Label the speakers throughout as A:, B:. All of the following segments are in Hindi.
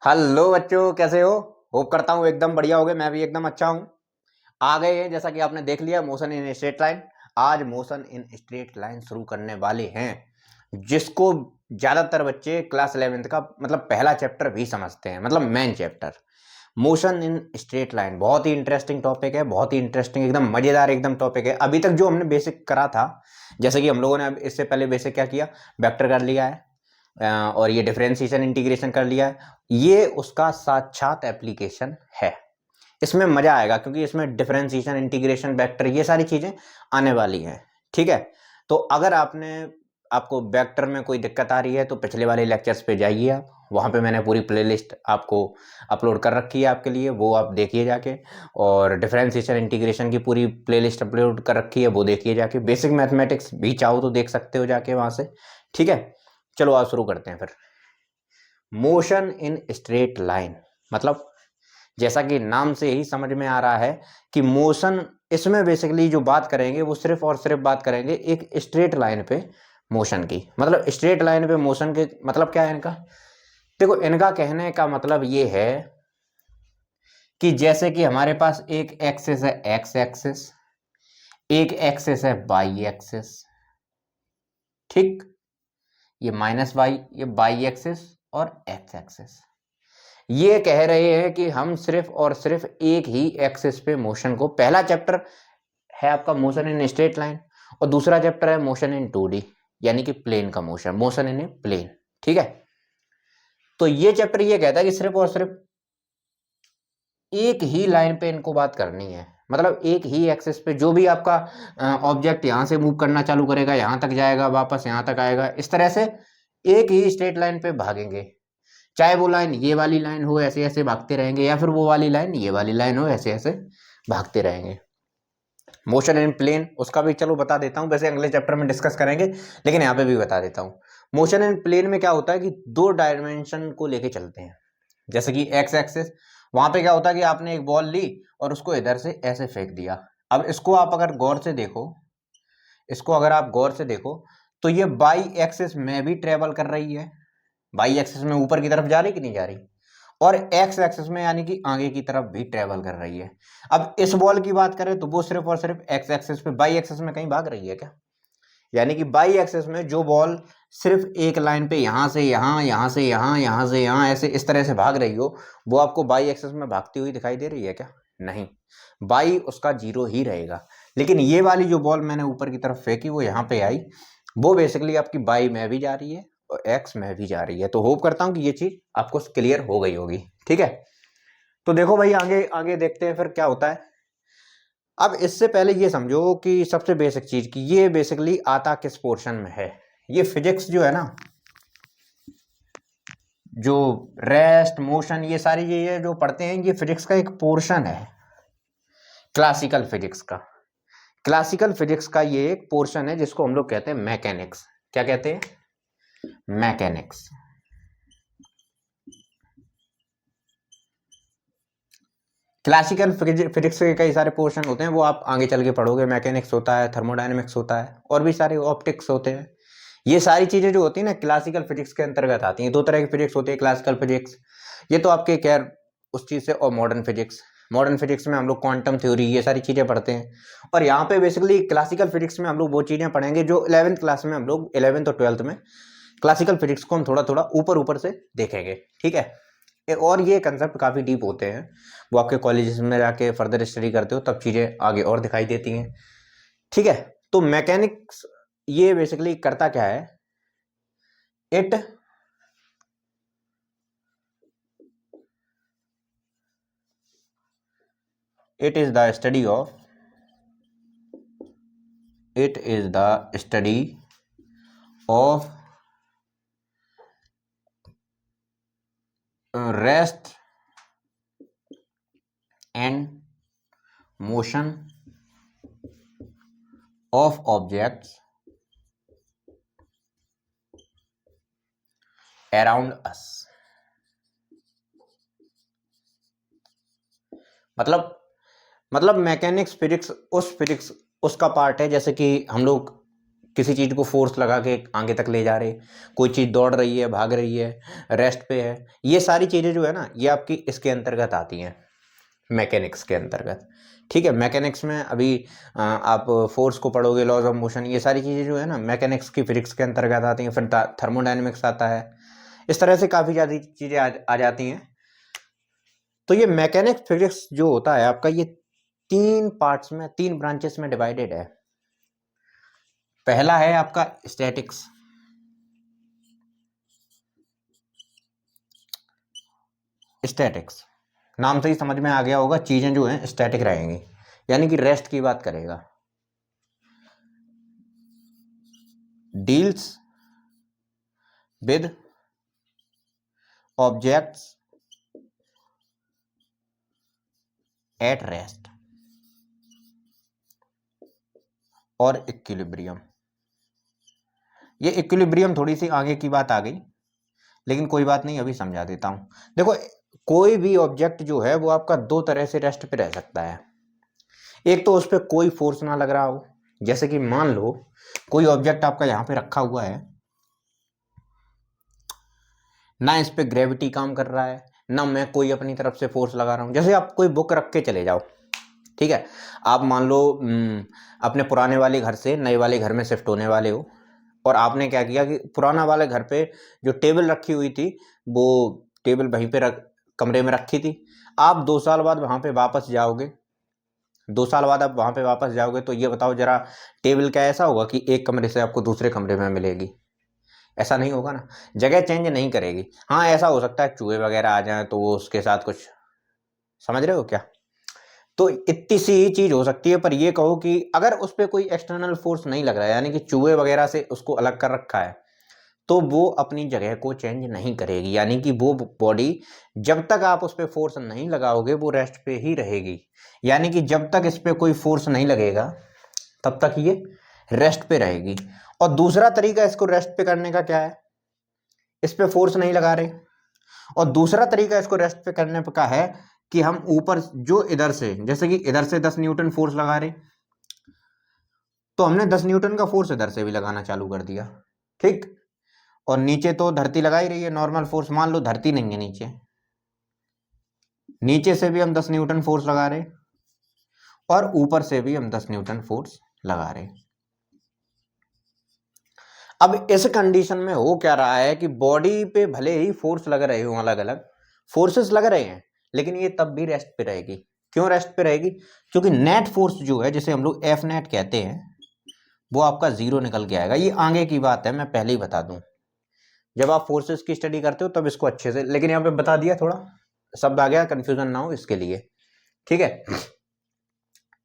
A: हेलो बच्चों, कैसे हो? होप करता हूँ एकदम बढ़िया हो गए। मैं भी एकदम अच्छा हूँ। आ गए हैं, जैसा कि आपने देख लिया, मोशन इन स्ट्रेट लाइन। आज मोशन इन स्ट्रेट लाइन शुरू करने वाले हैं, जिसको ज़्यादातर बच्चे क्लास 11th का मतलब पहला चैप्टर भी समझते हैं, मतलब main chapter motion in straight line. बहुत ही इंटरेस्टिंग टॉपिक है, बहुत ही इंटरेस्टिंग, एकदम मज़ेदार एकदम टॉपिक है। अभी तक जो हमने बेसिक करा था, जैसे कि हम लोगों ने अब इससे पहले बेसिक क्या किया, वेक्टर कर लिया है, और ये डिफरेंशिएशन इंटीग्रेशन कर लिया है। ये उसका साक्षात एप्लीकेशन है। इसमें मजा आएगा क्योंकि इसमें डिफरेंशिएशन, इंटीग्रेशन, वेक्टर, ये सारी चीजें आने वाली हैं। ठीक है, तो अगर आपको वेक्टर में कोई दिक्कत आ रही है तो पिछले वाले लेक्चर्स पे जाइए आप, वहाँ पे मैंने पूरी प्लेलिस्ट आपको अपलोड कर रखी है आपके लिए, वो आप देखिए जाके। और डिफरेंशिएशन इंटीग्रेशन की पूरी प्लेलिस्ट अपलोड कर रखी है, वो देखिए जाके। बेसिक मैथमेटिक्स भी चाहो तो देख सकते हो जाके वहाँ से। ठीक है, चलो आज शुरू करते हैं फिर। मोशन इन स्ट्रेट लाइन मतलब, जैसा कि नाम से ही समझ में आ रहा है कि मोशन, इसमें बेसिकली जो बात करेंगे वो सिर्फ और सिर्फ बात करेंगे एक स्ट्रेट लाइन पे मोशन की। मतलब स्ट्रेट लाइन पे मोशन के मतलब क्या है इनका? देखो, इनका कहने का मतलब ये है कि जैसे कि हमारे पास एक एक्सिस है एक्स एक्सिस, एक एक्सिस है वाई एक्सिस। ठीक, ये माइनस वाई, ये वाई एक्सिस और एक्स एक्सिस। ये कह रहे हैं कि हम सिर्फ और सिर्फ एक ही एक्सिस पे मोशन को, पहला चैप्टर है आपका मोशन इन स्ट्रेट लाइन, और दूसरा चैप्टर है मोशन इन 2D, यानी कि प्लेन का motion, motion in a plane. ठीक है, तो ये चैप्टर ये कहता है कि सिर्फ और सिर्फ एक ही लाइन पे इनको बात करनी है। मतलब एक ही एक्सिस पे जो भी आपका ऑब्जेक्ट यहाँ से मूव करना चालू करेगा, यहाँ तक जाएगा, वापस यहाँ तक आएगा, इस तरह से एक ही स्ट्रेट लाइन पे भागेंगे। चाहे वो लाइन ये वाली लाइन हो, ऐसे ऐसे भागते रहेंगे, या फिर वो वाली लाइन ये वाली लाइन हो, ऐसे ऐसे भागते रहेंगे। मोशन इन प्लेन उसका भी चलो बता देता हूँ, वैसे अगले चैप्टर में डिस्कस करेंगे, लेकिन यहाँ पे भी बता देता हूँ। मोशन इन प्लेन में क्या होता है कि दो डायमेंशन को लेके चलते हैं। जैसे कि एक्स एक्सिस, वहां पे क्या होता है कि आपने एक बॉल ली और उसको इधर से ऐसे फेंक दिया। अब इसको आप अगर गौर से देखो, इसको अगर आप गौर से देखो, तो ये बाई एक्सिस में भी ट्रेवल कर रही है। बाई एक्सिस में ऊपर की तरफ जा रही कि नहीं जा रही, और एक्स एक्सिस में यानी कि आगे की तरफ भी ट्रेवल कर रही है। अब इस बॉल की बात करें तो वो सिर्फ और सिर्फ एक्स एक्सिस पे, बाई एक्सिस में कहीं भाग रही है क्या? यानी कि बाई एक्सिस में जो बॉल सिर्फ एक लाइन पे यहां से यहां, यहां से यहां, यहां से यहां, ऐसे इस तरह से भाग रही हो, वो आपको बाई एक्सिस में भागती हुई दिखाई दे रही है क्या? नहीं, बाई उसका जीरो ही रहेगा। लेकिन ये वाली जो बॉल मैंने ऊपर की तरफ फेंकी, वो यहाँ पे आई, वो बेसिकली आपकी बाई में भी जा रही है और एक्स में भी जा रही है। तो होप करता हूं कि ये चीज आपको क्लियर हो गई होगी। ठीक है, तो देखो भाई, आगे आगे देखते हैं फिर क्या होता है। अब इससे पहले ये समझो कि सबसे बेसिक चीज की ये बेसिकली आता किस पोर्शन में है। ये फिजिक्स जो है ना, जो रेस्ट, मोशन, ये सारी चीजें जो पढ़ते हैं, ये फिजिक्स का एक पोर्शन है, क्लासिकल फिजिक्स का। क्लासिकल फिजिक्स का ये एक पोर्शन है जिसको हम लोग कहते हैं मैकेनिक्स। क्या कहते हैं? मैकेनिक्स। क्लासिकल फिजिक्स के कई सारे पोर्शन होते हैं, वो आप आगे चल के पढ़ोगे। मैकेनिक्स होता है, थर्मोडायनेमिक्स होता है, और भी सारे ऑप्टिक्स होते हैं। ये सारी चीजें जो होती है ना, क्लासिकल फिजिक्स के अंतर्गत आती हैं। दो तरह की फिजिक्स होती है, क्लासिकल फिजिक्स, ये तो आपके खैर उस चीज से, और मॉडर्न फिजिक्स। मॉडर्न फिजिक्स में हम लोग क्वांटम थ्योरी, ये सारी चीजें पढ़ते हैं। और यहाँ पे बेसिकली क्लासिकल फिजिक्स में हम लोग वो चीजें पढ़ेंगे जो 11th क्लास में हम लोग, 11th और 12th में क्लासिकल फिजिक्स को हम थोड़ा थोड़ा ऊपर ऊपर से देखेंगे। ठीक है, और ये कंसेप्ट काफ़ी डीप होते हैं, वो आपके कॉलेजेस में जाके फर्दर स्टडी करते हो तब चीज़ें आगे और दिखाई देती हैं। ठीक है, तो मैकेनिक्स ये बेसिकली करता क्या है? It it is the study of it is the study of rest and motion of objects around us. मतलब मैकेनिक्स फिजिक्स, उस फिजिक्स उसका पार्ट है, जैसे कि हम लोग किसी चीज को फोर्स लगा के आगे तक ले जा रहे, कोई चीज दौड़ रही है, भाग रही है, रेस्ट पे है, ये सारी चीजें जो है ना ये आपकी इसके अंतर्गत आती हैं, मैकेनिक्स के अंतर्गत। ठीक है, मैकेनिक्स में अभी आप फोर्स को पढ़ोगे, लॉज ऑफ मोशन, ये सारी चीजें जो है ना मैकेनिक्स की फिजिक्स के अंतर्गत आती हैं। फिर थर्मोडायनेमिक्स आता है, इस तरह से काफी ज्यादा चीजें आ जाती हैं। तो ये मैकेनिक्स फिजिक्स जो होता है आपका, ये 3 पार्ट्स में, 3 ब्रांचेस में डिवाइडेड है। पहला है आपका स्टैटिक्स, स्टैटिक्स नाम से ही समझ में आ गया होगा, चीजें जो हैं स्टैटिक रहेंगी, यानी कि रेस्ट की बात करेगा। Deals with objects at rest और इक्विलिब्रियम। ये इक्विलिब्रियम थोड़ी सी आगे की बात आ गई, लेकिन कोई बात नहीं, अभी समझा देता हूं। देखो, कोई भी ऑब्जेक्ट जो है वो आपका 2 तरह से रेस्ट पे रह सकता है। एक तो उस पर कोई फोर्स ना लग रहा हो, जैसे कि मान लो कोई ऑब्जेक्ट आपका यहां पे रखा हुआ है, ना इस पे ग्रेविटी काम कर रहा है, ना मैं कोई अपनी तरफ से फोर्स लगा रहा हूं। जैसे आप कोई बुक रख के चले जाओ, ठीक है, आप मान लो अपने पुराने वाले घर से नए वाले घर में शिफ्ट होने वाले हो, और आपने क्या किया कि पुराना वाले घर पे जो टेबल रखी हुई थी, वो टेबल वहीं पे कमरे में रखी थी। आप 2 साल बाद वहां पे वापस जाओगे, 2 साल बाद आप वहां पे वापस जाओगे, तो ये बताओ जरा, टेबल क्या ऐसा होगा कि एक कमरे से आपको दूसरे कमरे में मिलेगी? ऐसा नहीं होगा ना, जगह चेंज नहीं करेगी। हाँ, ऐसा हो सकता है चूहे वगैरह आ जाए तो वो उसके साथ कुछ, समझ रहे हो क्या? तो इतनी सी ही चीज हो सकती है, पर ये कहो कि अगर उस पर कोई एक्सटर्नल फोर्स नहीं लग रहा है, यानी कि चूहे वगैरह से उसको अलग कर रखा है, तो वो अपनी जगह को चेंज नहीं करेगी, यानी कि वो बॉडी जब तक आप उस पर फोर्स नहीं लगाओगे वो रेस्ट पे ही रहेगी। यानी कि जब तक इस पे कोई फोर्स नहीं लगेगा तब तक ये रेस्ट पे रहेगी। और दूसरा तरीका इसको रेस्ट पे करने का क्या है, इस पे फोर्स नहीं लगा रहे, और दूसरा तरीका इसको रेस्ट पे करने का है कि हम ऊपर जो इधर से, जैसे कि इधर से 10 न्यूटन फोर्स लगा रहे, तो हमने 10 न्यूटन का फोर्स इधर से भी लगाना चालू कर दिया, ठीक। और नीचे तो धरती लगा ही रही है नॉर्मल फोर्स, मान लो धरती नहीं है नीचे, नीचे से भी हम 10 न्यूटन फोर्स लगा रहे, और ऊपर से भी हम 10 न्यूटन फोर्स लगा रहे। अब इस कंडीशन में हो क्या रहा है कि बॉडी पे भले ही फोर्स लग रहे हो, अलग अलग फोर्सेस लग रहे हैं, लेकिन ये तब भी रेस्ट पे रहेगी। क्यों रेस्ट पे रहेगी? क्योंकि नेट फोर्स जो है, जिसे हम लोग एफ नेट कहते हैं, वो आपका 0 निकल के आएगा। ये आगे की बात है, मैं पहले ही बता दूं, जब आप फोर्सेस की स्टडी करते हो तब इसको अच्छे से, लेकिन यहाँ पे बता दिया, थोड़ा शब्द आ गया, कंफ्यूजन ना हो इसके लिए, ठीक है।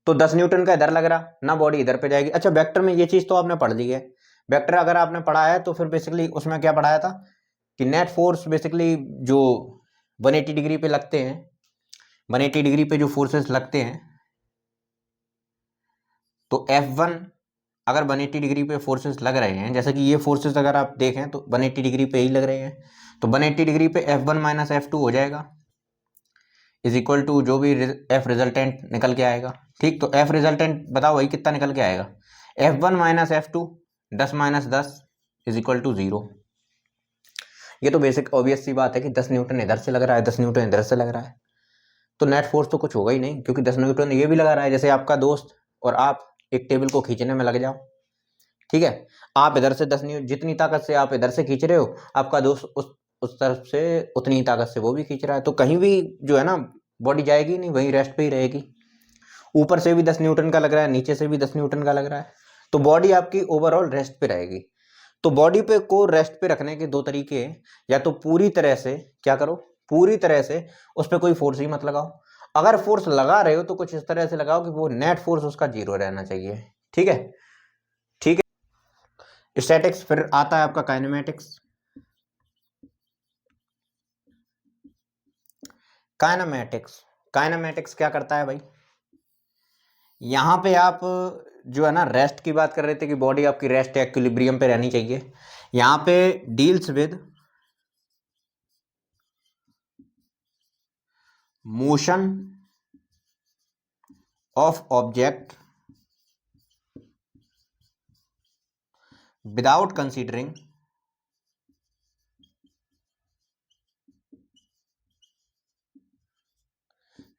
A: तो 10 न्यूटन का इधर लग रहा ना, बॉडी इधर पे जाएगी। अच्छा, वेक्टर में ये चीज तो आपने पढ़ ली है, वेक्टर अगर आपने पढ़ा है तो फिर बेसिकली उसमें क्या पढ़ाया था कि नेट फोर्स बेसिकली जो 180 डिग्री पे लगते हैं, 180 डिग्री पे जो फोर्सेस लगते हैं, तो F1 अगर 180 डिग्री पे फोर्सेस लग रहे हैं, जैसे कि ये फोर्सेस अगर आप देखें तो 180 डिग्री पे ही लग रहे हैं, तो 180 डिग्री पे F1 माइनस F2 हो जाएगा, इज इक्वल टू जो भी F रिजल्टेंट निकल के आएगा, ठीक। तो F रिजल्टेंट बताओ वही कितना निकल के आएगा, F1 minus F2, 10 minus 10 is equal to 0। ये तो बेसिक ऑब्वियस सी बात है कि 10 न्यूटन इधर से लग रहा है, 10 न्यूटन इधर से लग रहा है, तो नेट फोर्स तो कुछ होगा ही नहीं, क्योंकि 10 न्यूटन ये भी लगा रहा है। जैसे आपका दोस्त और आप एक टेबल को खींचने में लग जाओ, ठीक है, आप इधर से 10 न्यूटन, जितनी ताकत से आप इधर से खींच रहे हो, आपका दोस्त उस तरफ से उतनी ताकत से वो भी खींच रहा है, तो कहीं भी जो है ना बॉडी जाएगी नहीं, वहीं रेस्ट पे ही रहेगी। ऊपर से भी 10 न्यूटन का लग रहा है, नीचे से भी 10 न्यूटन का लग रहा है, तो बॉडी आपकी ओवरऑल रेस्ट पे रहेगी। तो बॉडी पे को रेस्ट पे रखने के 2 तरीके हैं, या तो पूरी तरह से क्या करो, पूरी तरह से उस पर कोई फोर्स ही मत लगाओ, अगर फोर्स लगा रहे हो तो कुछ इस तरह से लगाओ कि वो नेट फोर्स उसका 0 रहना चाहिए, ठीक है। ठीक है, स्टैटिक्स। फिर आता है आपका काइनेमेटिक्स। काइनेमेटिक्स, काइनेमेटिक्स क्या करता है भाई, यहां पे आप जो है ना रेस्ट की बात कर रहे थे कि बॉडी आपकी रेस्ट या इक्विलिब्रियम पे रहनी चाहिए, यहां पे deals with motion of object without considering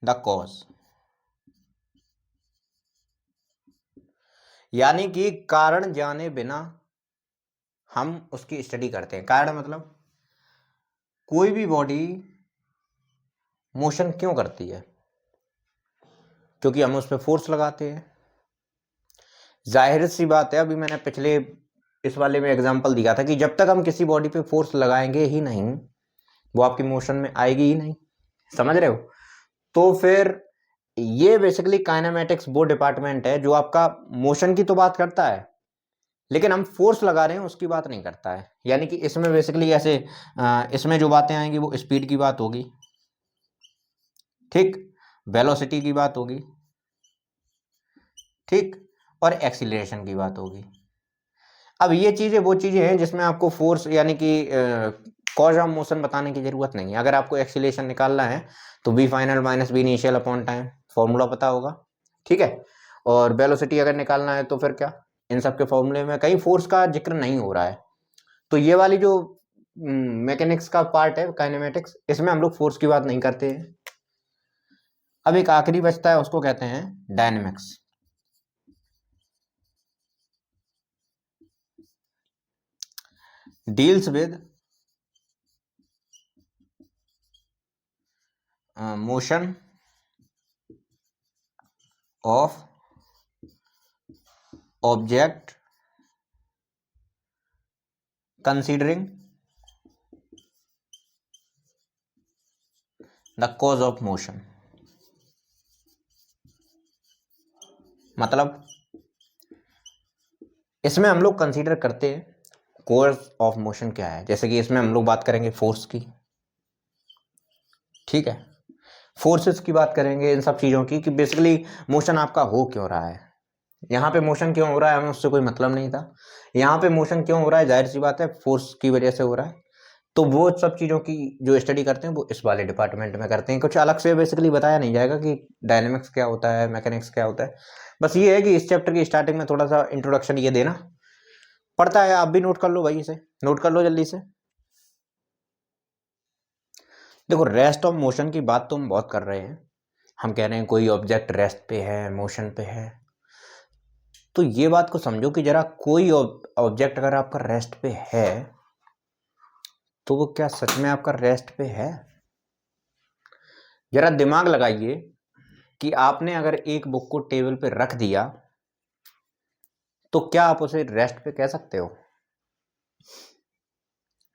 A: the cause, यानी कि कारण जाने बिना हम उसकी स्टडी करते हैं। कारण मतलब कोई भी बॉडी मोशन क्यों करती है, क्योंकि हम उस पर फोर्स लगाते हैं। जाहिर सी बात है, अभी मैंने पिछले इस वाले में एग्जांपल दिया था कि जब तक हम किसी बॉडी पे फोर्स लगाएंगे ही नहीं, वो आपकी मोशन में आएगी ही नहीं। समझ रहे हो? तो फिर ये बेसिकली काइनेमेटिक्स वो डिपार्टमेंट है जो आपका मोशन की तो बात करता है, लेकिन हम फोर्स लगा रहे हैं उसकी बात नहीं करता है। यानी कि इसमें बेसिकली ऐसे इसमें जो बातें आएंगी वो स्पीड की बात होगी, ठीक, वेलोसिटी की बात होगी, ठीक, और एक्सीलरेशन की बात होगी। अब ये चीज़ें वो चीज़ें हैं जिसमें आपको फोर्स यानी कि कॉज ऑफ मोशन बताने की जरूरत नहीं है। अगर आपको एक्सीलरेशन निकालना है तो v final minus v initial upon time, formula पता होगा, ठीक है। और वेलोसिटी अगर निकालना है तो फिर क्या, इन सब के फॉर्मूले में कहीं फोर्स का जिक्र नहीं हो रहा है। तो ये वाली जो मैकेनिक्स का पार्ट है काइनेमेटिक्स, इसमें हम लोग फोर्स की बात नहीं करते हैं। अब एक आखिरी बचता है, उसको कहते हैं dynamics. Deals with motion of object considering the cause of motion. मतलब इसमें हम लोग कंसीडर करते हैं कॉज ऑफ मोशन क्या है। जैसे कि इसमें हम लोग बात करेंगे फोर्स की, ठीक है, फोर्सेस की बात करेंगे, इन सब चीज़ों की कि बेसिकली मोशन आपका हो क्यों रहा है। यहाँ पे मोशन क्यों हो रहा है हमें उससे कोई मतलब नहीं था। यहाँ पे मोशन क्यों हो रहा है, जाहिर सी बात है फोर्स की वजह से हो रहा है। तो वो सब चीज़ों की जो स्टडी करते हैं वो इस वाले डिपार्टमेंट में करते हैं। कुछ अलग से बेसिकली बताया नहीं जाएगा कि डायनेमिक्स क्या होता है, मैकेनिक्स क्या होता है। बस ये है कि इस चैप्टर की स्टार्टिंग में थोड़ा सा इंट्रोडक्शन ये देना पड़ता है। आप भी नोट कर लो भाई, इसे नोट कर लो जल्दी से। देखो, रेस्ट ऑफ मोशन की बात तो हम बहुत कर रहे हैं, हम कह रहे हैं कोई ऑब्जेक्ट रेस्ट पे है, मोशन पे है। तो ये बात को समझो कि जरा कोई ऑब्जेक्ट अगर आपका रेस्ट पे है तो वो क्या सच में आपका रेस्ट पे है? जरा दिमाग लगाइए कि आपने अगर एक बुक को टेबल पे रख दिया तो क्या आप उसे रेस्ट पे कह सकते हो?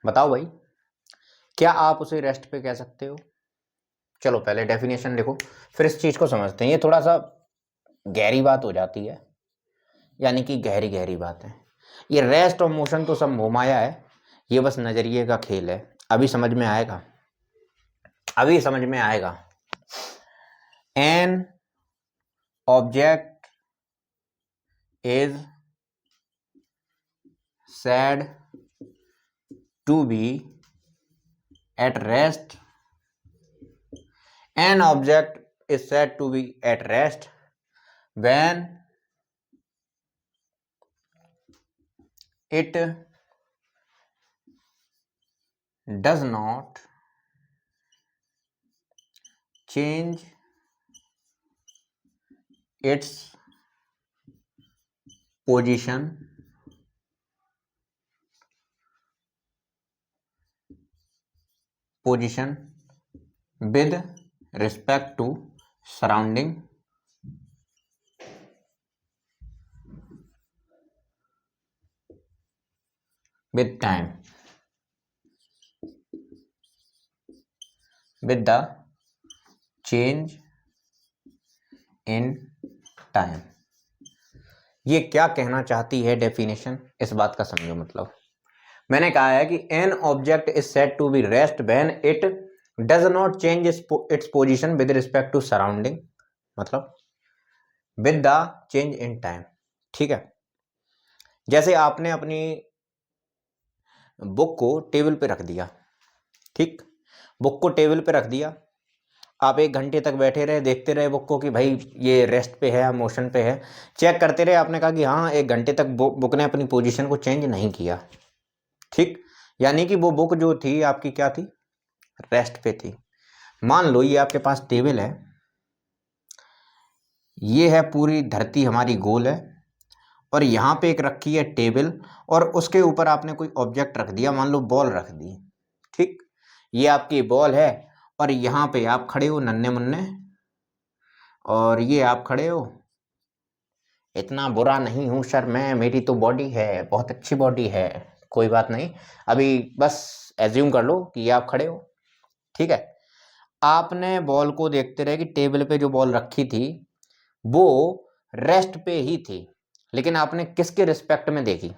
A: बताओ भाई, क्या आप उसे रेस्ट पे कह सकते हो? चलो पहले डेफिनेशन लिखो, फिर इस चीज को समझते हैं। ये थोड़ा सा गहरी बात हो जाती है, यानी कि गहरी गहरी बात है। ये रेस्ट ऑफ मोशन तो सब मोहमाया है, ये बस नजरिए का खेल है। अभी समझ में आएगा, अभी समझ में आएगा। N object is said to be at rest. An object is said to be at rest when it does not change its position with respect to surrounding with time, with the change in time। ये क्या कहना चाहती है डेफिनेशन, इस बात का समझो। मतलब मैंने कहा है कि an object is said to be rest when it does not change its position with respect to surrounding, मतलब with the change in time. ठीक है, जैसे आपने अपनी बुक को टेबल पे रख दिया, ठीक, बुक को टेबल पे रख दिया। आप 1 घंटे तक बैठे रहे, देखते रहे बुक को कि भाई ये रेस्ट पे है या मोशन पे है, चेक करते रहे, आपने कहा कि हाँ 1 घंटे तक बुक ने अपनी पोजीशन को चेंज नहीं किया, ठीक, यानी कि वो बुक जो थी आपकी क्या थी, रेस्ट पे थी। मान लो ये आपके पास टेबल है, ये है पूरी धरती हमारी गोल है, और यहाँ पे एक रखी है टेबल, और उसके ऊपर आपने कोई ऑब्जेक्ट रख दिया, मान लो बॉल रख दी, ठीक, ये आपकी बॉल है, और यहाँ पे आप खड़े हो नन्हे मुन्ने, और ये आप खड़े हो, इतना बुरा नहीं हूँ सर मैं, मेरी तो बॉडी है, बहुत अच्छी बॉडी है, कोई बात नहीं, अभी बस एज्यूम कर लो कि ये आप खड़े हो, ठीक है। आपने बॉल को देखते रहे कि टेबल पे जो बॉल रखी थी वो रेस्ट पे ही थी, लेकिन आपने किसके रिस्पेक्ट में देखी,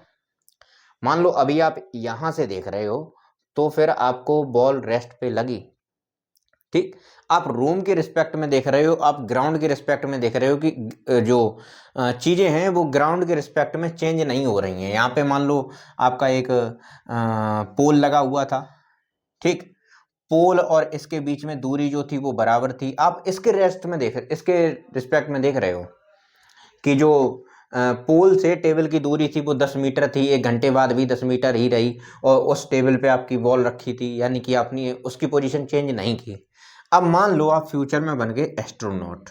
A: मान लो अभी आप यहां से देख रहे हो तो फिर आपको बॉल रेस्ट पे लगी, ठीक, आप रूम के रिस्पेक्ट में देख रहे हो, आप ग्राउंड के रिस्पेक्ट में देख रहे हो कि जो चीज़ें हैं वो ग्राउंड के रिस्पेक्ट में चेंज नहीं हो रही हैं। यहाँ पे मान लो आपका एक पोल लगा हुआ था, ठीक, पोल और इसके बीच में दूरी जो थी वो बराबर थी, आप इसके रिस्पेक्ट में देख रहे हो कि जो पोल से टेबल की दूरी थी वो 10 मीटर थी, 1 घंटे बाद भी 10 मीटर ही रही, और उस टेबल पे आपकी बॉल रखी थी, यानी कि आपने उसकी पोजीशन चेंज नहीं की। अब मान लो आप फ्यूचर में बन गए एस्ट्रोनॉट,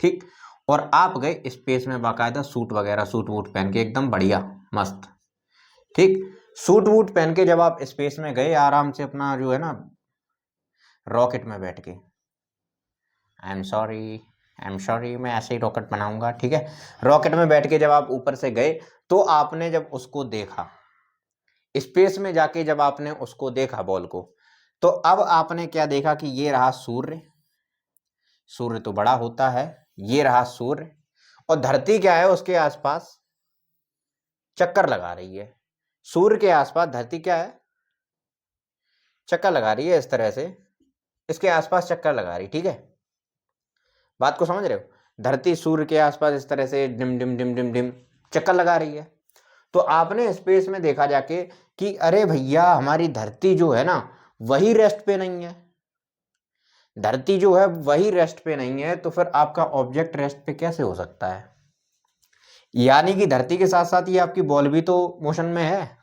A: ठीक, और आप गए स्पेस में बाकायदा सूट वूट पहन के एकदम बढ़िया मस्त, ठीक, सूट वूट पहन के जब आप स्पेस में गए आराम से अपना जो है ना रॉकेट में बैठ के, आई एम सॉरी मैं ऐसे ही रॉकेट बनाऊंगा, ठीक है, रॉकेट में बैठ के जब आप ऊपर से गए तो आपने जब उसको देखा स्पेस में जाके, जब आपने उसको देखा बॉल को, तो अब आपने क्या देखा कि ये रहा सूर्य, सूर्य तो बड़ा होता है, ये रहा सूर्य, और धरती क्या है उसके आसपास चक्कर लगा रही है, सूर्य के आसपास धरती क्या है, चक्कर लगा रही है, इस तरह से इसके आसपास चक्कर लगा रही, ठीक है, बात को समझ रहे हो, धरती सूर्य के आसपास इस तरह से dim dim dim dim dim चक्कर लगा रही है। तो आपने स्पेस में देखा जाके कि अरे भैया हमारी धरती जो है ना वही रेस्ट पे नहीं है, धरती जो है वही रेस्ट पे नहीं है, तो फिर आपका ऑब्जेक्ट रेस्ट पे कैसे हो सकता है, यानी कि धरती के साथ साथ ये आपकी बॉल भी तो मोशन में है।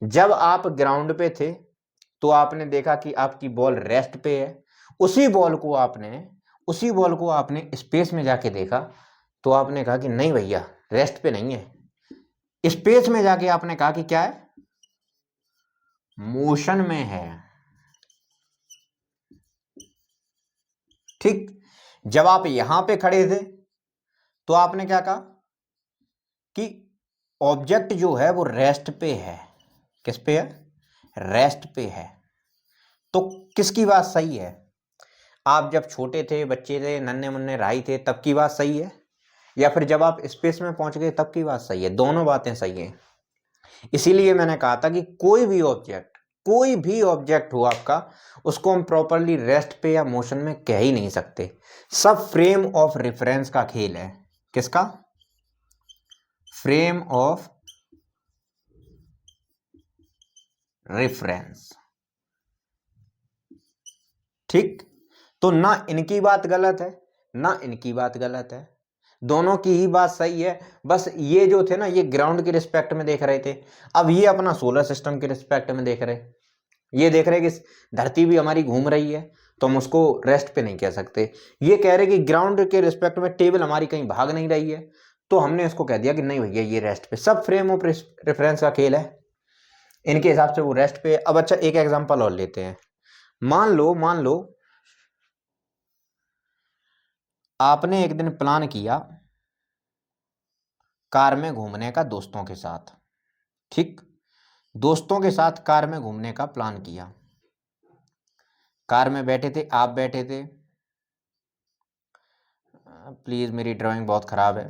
A: जब आप ग्राउंड पे थे तो आपने देखा कि आपकी बॉल रेस्ट पे है, उसी बॉल को आपने स्पेस में जाके देखा तो आपने कहा कि नहीं भैया रेस्ट पे नहीं है, स्पेस में जाके आपने कहा कि क्या है, मोशन में है, ठीक। जब आप यहां पे खड़े थे तो आपने क्या कहा कि ऑब्जेक्ट जो है वो रेस्ट पे है, किस पे है, रेस्ट पे है, तो किसकी बात सही है, आप जब छोटे थे, बच्चे थे, नन्हे मुन्ने राही थे तब की बात सही है, या फिर जब आप स्पेस में पहुंच गए तब की बात सही है, दोनों बातें सही हैं। इसीलिए मैंने कहा था कि कोई भी ऑब्जेक्ट हो आपका, उसको हम प्रॉपरली रेस्ट पे या मोशन में कह ही नहीं सकते, सब फ्रेम ऑफ रेफरेंस का खेल है, किसका, फ्रेम ऑफ रेफरेंस, ठीक। तो ना इनकी बात गलत है ना इनकी बात गलत है, दोनों की ही बात सही है, बस ये जो थे ना ये ग्राउंड के रिस्पेक्ट में देख रहे थे, अब ये अपना सोलर सिस्टम के रिस्पेक्ट में देख रहे, ये देख रहे कि धरती भी हमारी घूम रही है तो हम उसको रेस्ट पे नहीं कह सकते, ये कह रहे कि ग्राउंड के रिस्पेक्ट में टेबल हमारी कहीं भाग नहीं रही है तो हमने इसको कह दिया कि नहीं भैया ये रेस्ट पे, सब फ्रेम ऑफ रेफरेंस का खेल है, इनके हिसाब से वो रेस्ट पे। अब अच्छा एक एग्जांपल और लेते हैं, मान लो आपने एक दिन प्लान किया कार में घूमने का दोस्तों के साथ, ठीक, दोस्तों के साथ कार में घूमने का प्लान किया, कार में बैठे थे, आप बैठे थे, प्लीज़ मेरी ड्राइंग बहुत ख़राब है,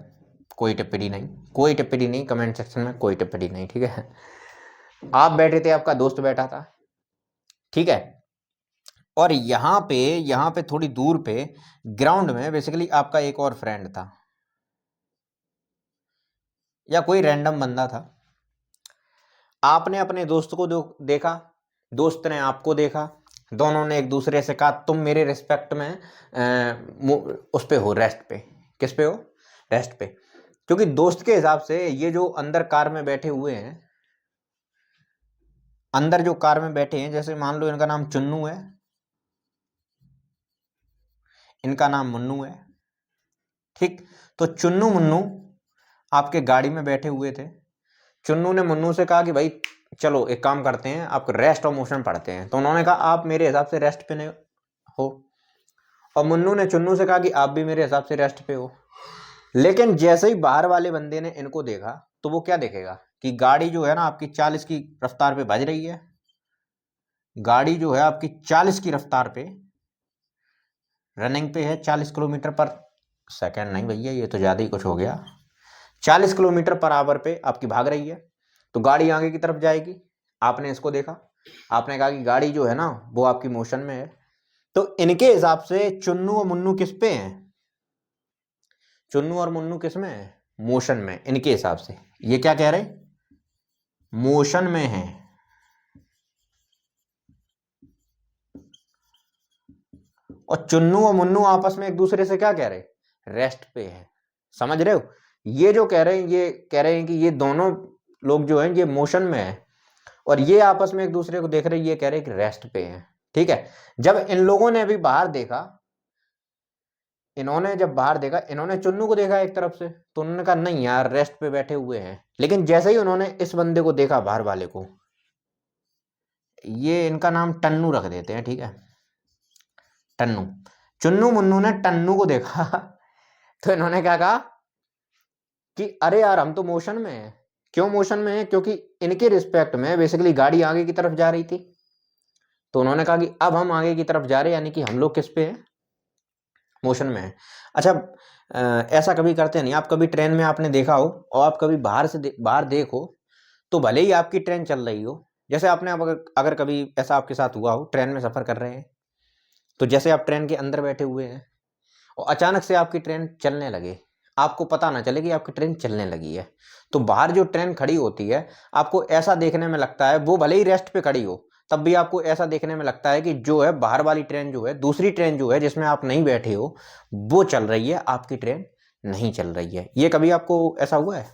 A: कोई टिप्पणी नहीं, कमेंट सेक्शन में कोई टिप्पणी नहीं, ठीक है, आप बैठे थे, आपका दोस्त बैठा था, ठीक है, और यहाँ पे थोड़ी दूर पे ग्राउंड में बेसिकली आपका एक और फ्रेंड था या कोई रैंडम बंदा था, आपने अपने दोस्त को देखा, दोस्त ने आपको देखा, दोनों ने एक दूसरे से कहा तुम मेरे रिस्पेक्ट में उस पे हो, रेस्ट पे। किस पे हो? रेस्ट पे। क्योंकि दोस्त के हिसाब से ये जो अंदर कार में बैठे हुए हैं, अंदर जो कार में बैठे हैं, जैसे मान लो इनका नाम चुन्नू है, इनका नाम मुन्नू है, ठीक। तो चुन्नू मुन्नू आपके गाड़ी में बैठे हुए थे। चुन्नू ने मुन्नू से कहा कि भाई चलो एक काम करते हैं, आप रेस्ट और मोशन पढ़ते हैं। तो उन्होंने कहा आप मेरे हिसाब से रेस्ट पे नहीं हो, और मुन्नू ने चुन्नू से कहा कि आप भी मेरे हिसाब से रेस्ट पे हो। लेकिन जैसे ही बाहर वाले बंदे ने इनको देखा तो वो क्या देखेगा कि गाड़ी जो है ना आपकी 40 की रफ्तार पे भज रही है। गाड़ी जो है आपकी 40 की रफ्तार पे रनिंग पे है, 40 किलोमीटर पर सेकंड नहीं भैया, ये तो ज़्यादा ही कुछ हो गया, 40 किलोमीटर पर आवर पे आपकी भाग रही है। तो गाड़ी आगे की तरफ जाएगी। आपने इसको देखा, आपने कहा कि गाड़ी जो है ना वो आपकी मोशन में है। तो इनके हिसाब से चुन्नू और मुन्नू किस पे हैं? चुन्नू और मुन्नू किस में है? मोशन में। इनके हिसाब से ये क्या कह रहे? मोशन में है। और चुन्नू और मुन्नू आपस में एक दूसरे से क्या कह रहे? रेस्ट पे है। समझ रहे हो? ये जो कह रहे हैं, ये कह रहे हैं कि ये दोनों लोग जो हैं ये मोशन में है, और ये आपस में एक दूसरे को देख रहे हैं, ये कह रहे हैं कि रेस्ट पे हैं। ठीक है। जब इन लोगों ने अभी बाहर देखा, इन्होंने जब बाहर देखा, इन्होंने चुन्नू को देखा एक तरफ से, तो उन्होंने कहा नहीं यार रेस्ट पे बैठे हुए हैं। लेकिन जैसे ही उन्होंने इस बंदे को देखा, बाहर वाले को, ये इनका नाम टन्नू रख देते हैं, ठीक है, टन्नू। चुन्नू मुन्नू ने टन्नू को देखा तो इन्होंने क्या कहा कि अरे यार हम तो मोशन में हैं। क्यों मोशन में है? क्योंकि इनके रिस्पेक्ट में बेसिकली गाड़ी आगे की तरफ जा रही थी। तो उन्होंने कहा कि अब हम आगे की तरफ जा रहे हैं, यानी कि हम लोग किस पे हैं? मोशन में है। अच्छा, ऐसा कभी करते नहीं आप? कभी ट्रेन में आपने देखा हो और आप कभी बाहर से बाहर देखो, तो भले ही आपकी ट्रेन चल रही हो, जैसे आपने अब अगर कभी ऐसा आपके साथ हुआ हो, ट्रेन में सफ़र कर रहे हैं, तो जैसे आप ट्रेन के अंदर बैठे हुए हैं और अचानक से आपकी ट्रेन चलने लगे, आपको पता ना चले कि आपकी ट्रेन चलने लगी है, तो बाहर जो ट्रेन खड़ी होती है, आपको ऐसा देखने में लगता है, वो भले ही रेस्ट पे खड़ी हो, तब भी आपको ऐसा देखने में लगता है कि जो है बाहर वाली ट्रेन जो है, दूसरी ट्रेन जो है जिसमें आप नहीं बैठे हो, वो चल रही है, आपकी ट्रेन नहीं चल रही है। ये कभी आपको ऐसा हुआ है?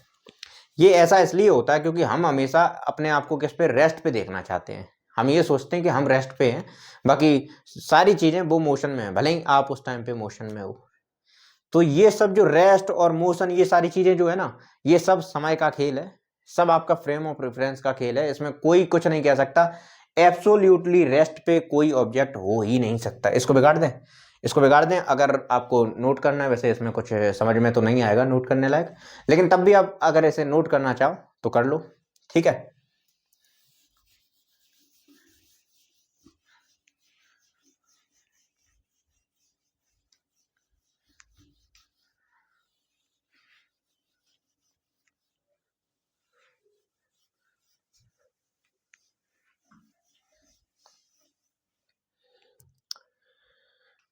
A: ये ऐसा इसलिए होता है क्योंकि हम हमेशा अपने आप को किस पे? रेस्ट पे देखना चाहते हैं। हम ये सोचते हैं कि हम रेस्ट पे हैं, बाकी सारी चीज़ें वो मोशन में है, भले ही आप उस टाइम पे मोशन में हो। तो ये सब जो रेस्ट और मोशन, ये सारी चीज़ें जो है ना, ये सब समय का खेल है, सब आपका फ्रेम ऑफ रेफरेंस का खेल है। इसमें कोई कुछ नहीं कह सकता। एब्सोल्युटली रेस्ट पे कोई ऑब्जेक्ट हो ही नहीं सकता। इसको बिगाड़ दें, इसको बिगाड़ दें। अगर आपको नोट करना है, वैसे इसमें कुछ समझ में तो नहीं आएगा नोट करने लायक, लेकिन तब भी आप अगर इसे नोट करना चाहो तो कर लो, ठीक है।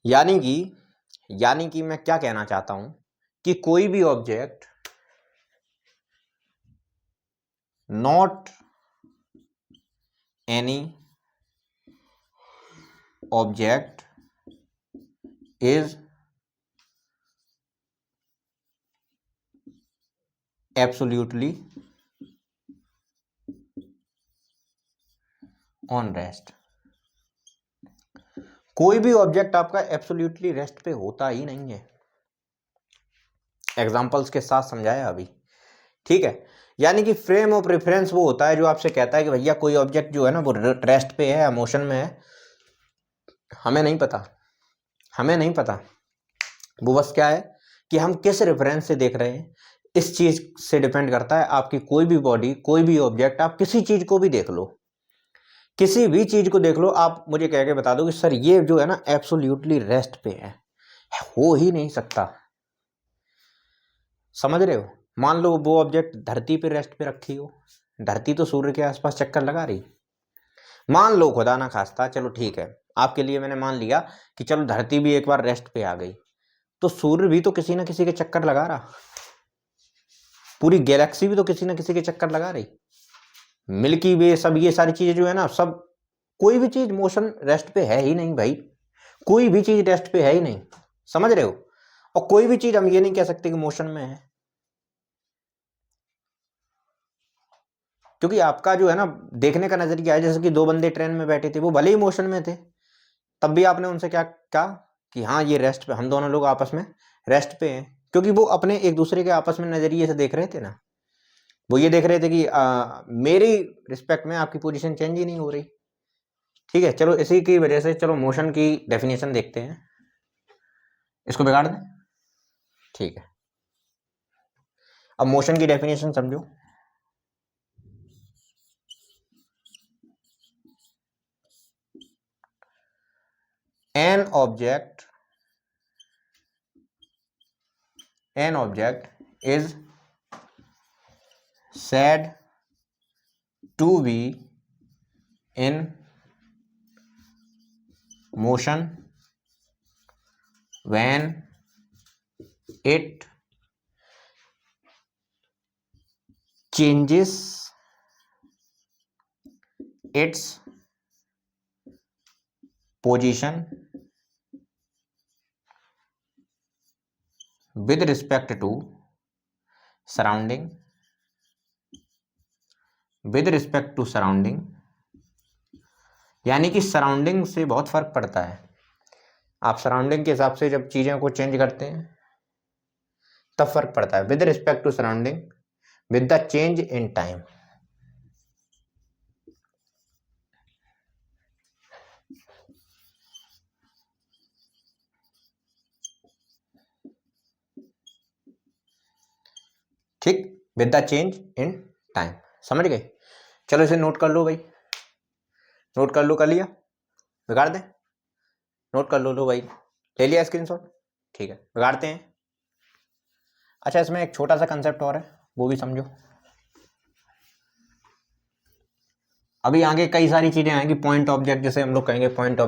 A: यानी कि मैं क्या कहना चाहता हूं कि कोई भी object not any object is absolutely on rest. कोई भी ऑब्जेक्ट आपका एब्सोल्युटली रेस्ट पे होता ही नहीं है। एग्जांपल्स के साथ समझाया अभी, ठीक है। यानी कि फ्रेम ऑफ रेफरेंस वो होता है जो आपसे कहता है कि भैया कोई ऑब्जेक्ट जो है ना वो रेस्ट पे है या मोशन में है। हमें नहीं पता, हमें नहीं पता। वो बस क्या है कि हम किस रेफरेंस से देख रहे हैं, इस चीज से डिपेंड करता है। आपकी कोई भी बॉडी, कोई भी ऑब्जेक्ट, आप किसी चीज को भी देख लो, किसी भी चीज को देख लो, आप मुझे कह के बता दो कि सर ये जो है ना एब्सोल्युटली रेस्ट पे है, हो ही नहीं सकता। समझ रहे हो? मान लो वो ऑब्जेक्ट धरती पे रेस्ट पे रखी हो, धरती तो सूर्य के आसपास चक्कर लगा रही। मान लो खुदा ना खास्ता, चलो ठीक है, आपके लिए मैंने मान लिया कि चलो धरती भी एक बार रेस्ट पे आ गई, तो सूर्य भी तो किसी ना किसी के चक्कर लगा रहा, पूरी गैलेक्सी भी तो किसी ना किसी के चक्कर लगा रही, मिल्की वे, सब ये सारी चीजें जो है ना, सब कोई भी चीज मोशन रेस्ट पे है ही नहीं भाई, कोई भी चीज रेस्ट पे है ही नहीं, समझ रहे हो। और कोई भी चीज हम ये नहीं कह सकते कि मोशन में है, क्योंकि आपका जो है ना देखने का नजरिया है, जैसे कि दो बंदे ट्रेन में बैठे थे, वो भले ही मोशन में थे, तब भी आपने उनसे क्या कहा कि हाँ ये रेस्ट पे, हम दोनों लोग आपस में रेस्ट पे हैं, क्योंकि वो अपने एक दूसरे के आपस में नजरिए से देख रहे थे ना। वो ये देख रहे थे कि मेरी रिस्पेक्ट में आपकी पोजीशन चेंज ही नहीं हो रही। ठीक है, चलो इसी की वजह से चलो मोशन की डेफिनेशन देखते हैं, इसको बिगाड़ दें। ठीक है, अब मोशन की डेफिनेशन समझो। An object is said to be in motion when it changes its position with respect to surrounding, यानी कि सराउंडिंग से बहुत फर्क पड़ता है। आप सराउंडिंग के हिसाब से जब चीजें को चेंज करते हैं तब फर्क पड़ता है। With respect to surrounding with the change in time. ठीक, with the change in time, समझ गए। चलो इसे नोट कर लो भाई, नोट कर लो, कर लिया, बिगाड़ दें, नोट कर लो भाई, ले लिया स्क्रीनशॉट। ठीक है, बिगाड़ते हैं। अच्छा, इसमें एक छोटा सा कंसेप्ट और है, वो भी समझो। अभी आगे कई सारी चीजें आएंगी, पॉइंट ऑब्जेक्ट, जैसे हम लोग कहेंगे पॉइंट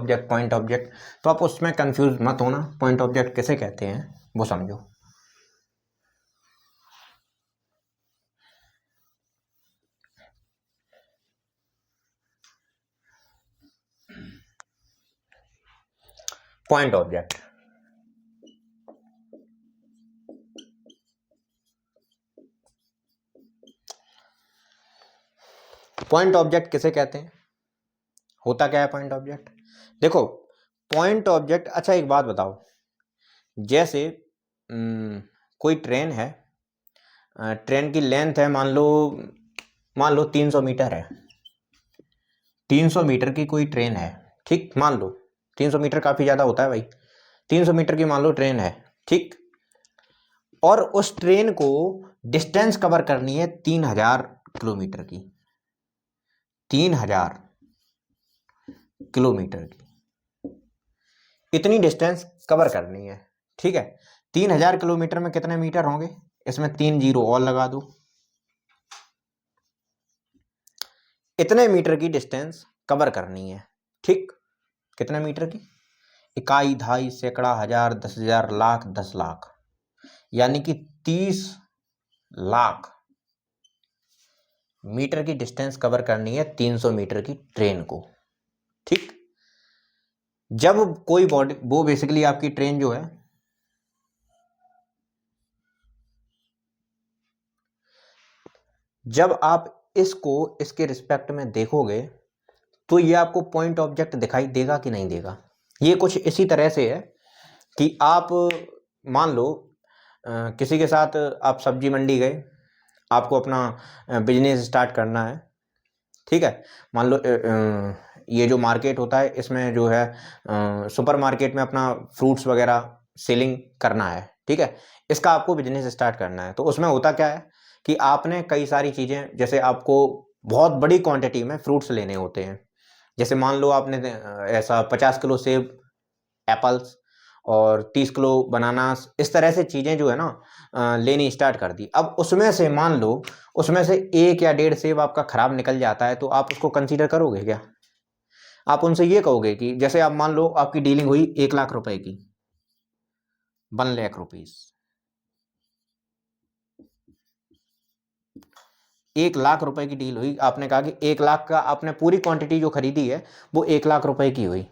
A: ऑब्जेक्ट, तो आप उसमें कंफ्यूज मत होना, पॉइंट ऑब्जेक्ट किसे कहते हैं वो समझो। पॉइंट ऑब्जेक्ट, पॉइंट ऑब्जेक्ट किसे कहते हैं, होता क्या है पॉइंट ऑब्जेक्ट। देखो पॉइंट ऑब्जेक्ट, अच्छा एक बात बताओ, जैसे कोई ट्रेन है, ट्रेन की लेंथ है मान लो 300 मीटर है, 300 मीटर की कोई ट्रेन है, ठीक, मान लो 300 मीटर काफी ज्यादा होता है भाई, 300 मीटर की मान लो ट्रेन है, ठीक, और उस ट्रेन को डिस्टेंस कवर करनी है 3000 किलोमीटर की, 3000 किलोमीटर की, इतनी डिस्टेंस कवर करनी है, ठीक है। 3000 किलोमीटर में कितने मीटर होंगे, इसमें 3 जीरो और लगा दो, इतने मीटर की डिस्टेंस कवर करनी है, ठीक, कितने मीटर की, इकाई, दहाई, सैकड़ा, हजार, 10,000, लाख, 10 लाख, यानी कि 30 लाख मीटर की डिस्टेंस कवर करनी है 300 मीटर की ट्रेन को, ठीक। जब कोई बॉडी, वो बेसिकली आपकी ट्रेन जो है, जब आप इसको इसके रिस्पेक्ट में देखोगे तो ये आपको पॉइंट ऑब्जेक्ट दिखाई देगा कि नहीं देगा। ये कुछ इसी तरह से है कि आप मान लो किसी के साथ आप सब्जी मंडी गए, आपको अपना बिजनेस स्टार्ट करना है, ठीक है। मान लो ये जो मार्केट होता है इसमें जो है सुपर मार्केट में अपना फ्रूट्स वगैरह सेलिंग करना है, ठीक है, इसका आपको बिजनेस स्टार्ट करना है। तो उसमें होता क्या है कि आपने कई सारी चीज़ें, जैसे आपको बहुत बड़ी क्वांटिटी में फ्रूट्स लेने होते हैं, जैसे मान लो आपने ऐसा 50 किलो सेब, एप्पल्स और 30 किलो बनानास, इस तरह से चीज़ें जो है ना लेनी स्टार्ट कर दी। अब उसमें से मान लो उसमें से 1 या 1.5 सेब आपका खराब निकल जाता है, तो आप उसको कंसीडर करोगे क्या। आप उनसे ये कहोगे कि जैसे आप मान लो आपकी डीलिंग हुई 1 लाख रुपए की, 1 लाख रुपीज, 1 लाख रुपए की डील हुई, आपने कहा कि 1 लाख का आपने पूरी क्वांटिटी जो खरीदी है वो 1 लाख रुपए की हुई।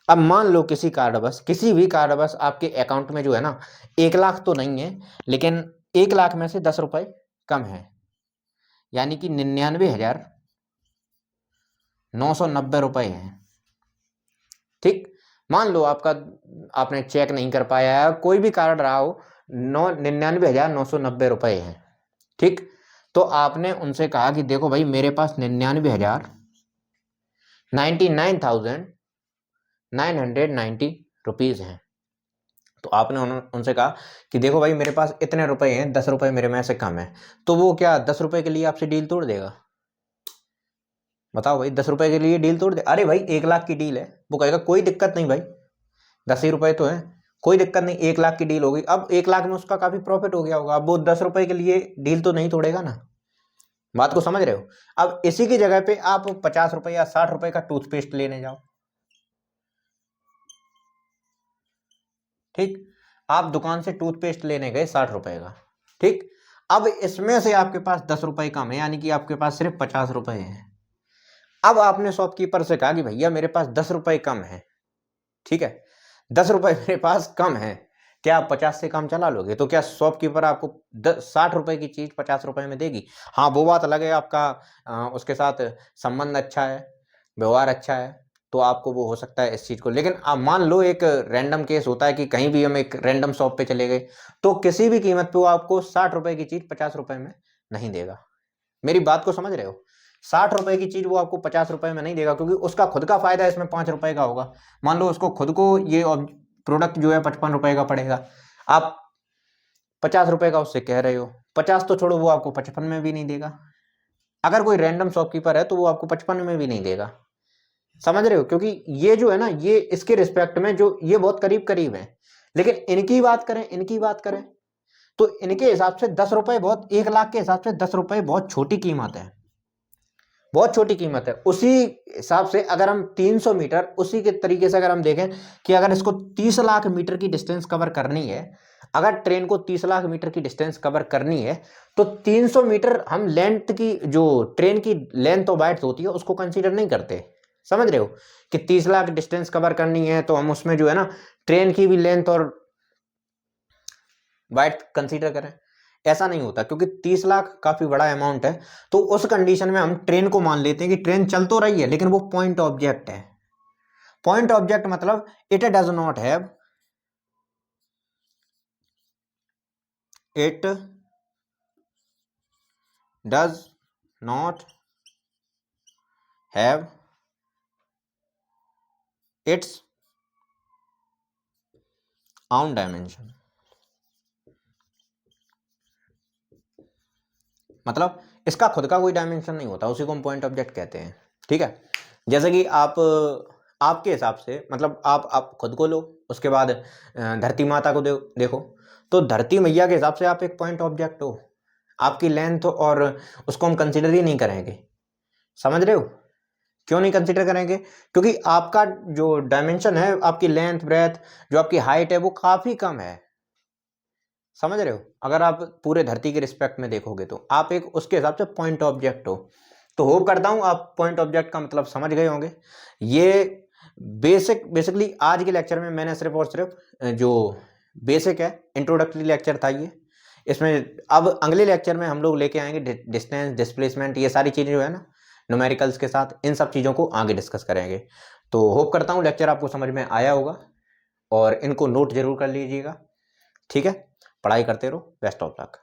A: अब मान लो किसी कारणवश, किसी भी कारणवश आपके अकाउंट में जो है ना 1 लाख तो नहीं है, लेकिन 1 लाख में से 10 रुपए कम है, यानी कि 99,990 रुपए हैं। ठीक, मान लो आपने चेक नहीं कर पाया है, कोई भी कारण रहा हो, 99,990 रुपए हैं। ठीक, तो आपने उनसे कहा कि देखो भाई मेरे पास 99,990 रुपीज हैं। तो आपने उनसे कहा कि देखो भाई मेरे पास इतने रुपए हैं, 10 रुपए मेरे में से कम है। तो वो क्या 10 रुपए के लिए आपसे डील तोड़ देगा? बताओ भाई, 10 रुपए के लिए डील तोड़ दे? अरे भाई 1 लाख की डील है, वो कहेगा कोई दिक्कत नहीं भाई, 10 ही रुपए तो है, कोई दिक्कत नहीं, 1 लाख की डील हो गई। अब 1 लाख में उसका काफी प्रॉफिट हो गया होगा, अब वो 10 रुपए के लिए डील तो नहीं तोड़ेगा ना। बात को समझ रहे हो? अब इसी की जगह पे आप 50 रुपए या 60 रुपए का टूथपेस्ट लेने जाओ। ठीक, आप दुकान से टूथपेस्ट लेने गए 60 रुपए का। ठीक, अब इसमें से आपके पास 10 रुपए कम है, यानी कि आपके पास सिर्फ 50 रुपए हैं। अब आपने शॉपकीपर से कहा कि भैया मेरे पास 10 रुपए कम है। ठीक है, 10 रुपए मेरे पास कम है, क्या आप 50 से कम चला लोगे? तो क्या शॉपकीपर आपको 60 रुपए की चीज 50 रुपए में देगी? हाँ, वो बात अलग है, आपका उसके साथ संबंध अच्छा है, व्यवहार अच्छा है, तो आपको वो हो सकता है इस चीज को। लेकिन आप मान लो एक रैंडम केस होता है कि कहीं भी हम एक रैंडम शॉप पे चले गए, तो किसी भी कीमत पे वो आपको 60 रुपए की चीज 50 रुपए में नहीं देगा। मेरी बात को समझ रहे हो? 60 रुपए की चीज वो आपको 50 रुपए में नहीं देगा, क्योंकि उसका खुद का फायदा इसमें 5 रुपए का होगा। मान लो उसको खुद को ये प्रोडक्ट जो है 55 रुपए का पड़ेगा, आप 50 रुपए का उससे कह रहे हो, 50 तो छोड़ो, वो आपको 55 में भी नहीं देगा। अगर कोई रैंडम शॉपकीपर है तो वो आपको 55 में भी नहीं देगा। समझ रहे हो? क्योंकि ये जो है ना, ये इसके रिस्पेक्ट में जो ये बहुत करीब करीब है। लेकिन इनकी बात करें तो इनके हिसाब से 10 रुपए बहुत, 1 लाख के हिसाब से 10 रुपए बहुत छोटी कीमत है, बहुत छोटी कीमत है। उसी हिसाब से अगर हम 300 मीटर, उसी के तरीके से अगर हम देखें कि अगर इसको 30 लाख मीटर की डिस्टेंस कवर करनी है, अगर ट्रेन को 30 लाख मीटर की डिस्टेंस कवर करनी है, तो 300 मीटर हम लेंथ की, जो ट्रेन की लेंथ और वाइड्थ होती है उसको कंसीडर नहीं करते। समझ रहे हो कि 30 लाख डिस्टेंस कवर करनी है तो हम उसमें जो है ना ट्रेन की भी लेंथ और वाइड्थ कंसीडर करें? ऐसा नहीं होता, क्योंकि 30 लाख काफी बड़ा अमाउंट है। तो उस कंडीशन में हम ट्रेन को मान लेते हैं कि ट्रेन चल तो रही है, लेकिन वो पॉइंट ऑब्जेक्ट है। पॉइंट ऑब्जेक्ट मतलब it does not have, it does not have it's own dimension. मतलब इसका खुद का कोई डायमेंशन नहीं होता, उसी को हम पॉइंट ऑब्जेक्ट कहते हैं। ठीक है, जैसे कि आपके हिसाब से, मतलब आप खुद को लो, उसके बाद धरती माता को देखो, तो धरती मैया के हिसाब से आप एक पॉइंट ऑब्जेक्ट हो। आपकी लेंथ और उसको हम कंसिडर ही नहीं करेंगे। समझ रहे हो? क्यों नहीं कंसिडर करेंगे? क्योंकि आपका जो डायमेंशन है, आपकी लेंथ ब्रेथ, जो आपकी हाइट है, वो काफी कम है। समझ रहे हो? अगर आप पूरे धरती के रिस्पेक्ट में देखोगे तो आप एक उसके हिसाब से पॉइंट ऑब्जेक्ट हो। तो होप करता हूं आप पॉइंट ऑब्जेक्ट का मतलब समझ गए होंगे। ये बेसिकली आज के लेक्चर में मैंने सिर्फ और सिर्फ जो बेसिक है, इंट्रोडक्टरी लेक्चर था ये। इसमें अब अगले लेक्चर में हम लोग लेके आएंगे डिस्टेंस, डिस्प्लेसमेंट, ये सारी चीजें जो है ना न्यूमेरिकल्स के साथ, इन सब चीज़ों को आगे डिस्कस करेंगे। तो होप करता हूँ लेक्चर आपको समझ में आया होगा, और इनको नोट जरूर कर लीजिएगा। ठीक है, पढ़ाई करते रहो। Best of luck.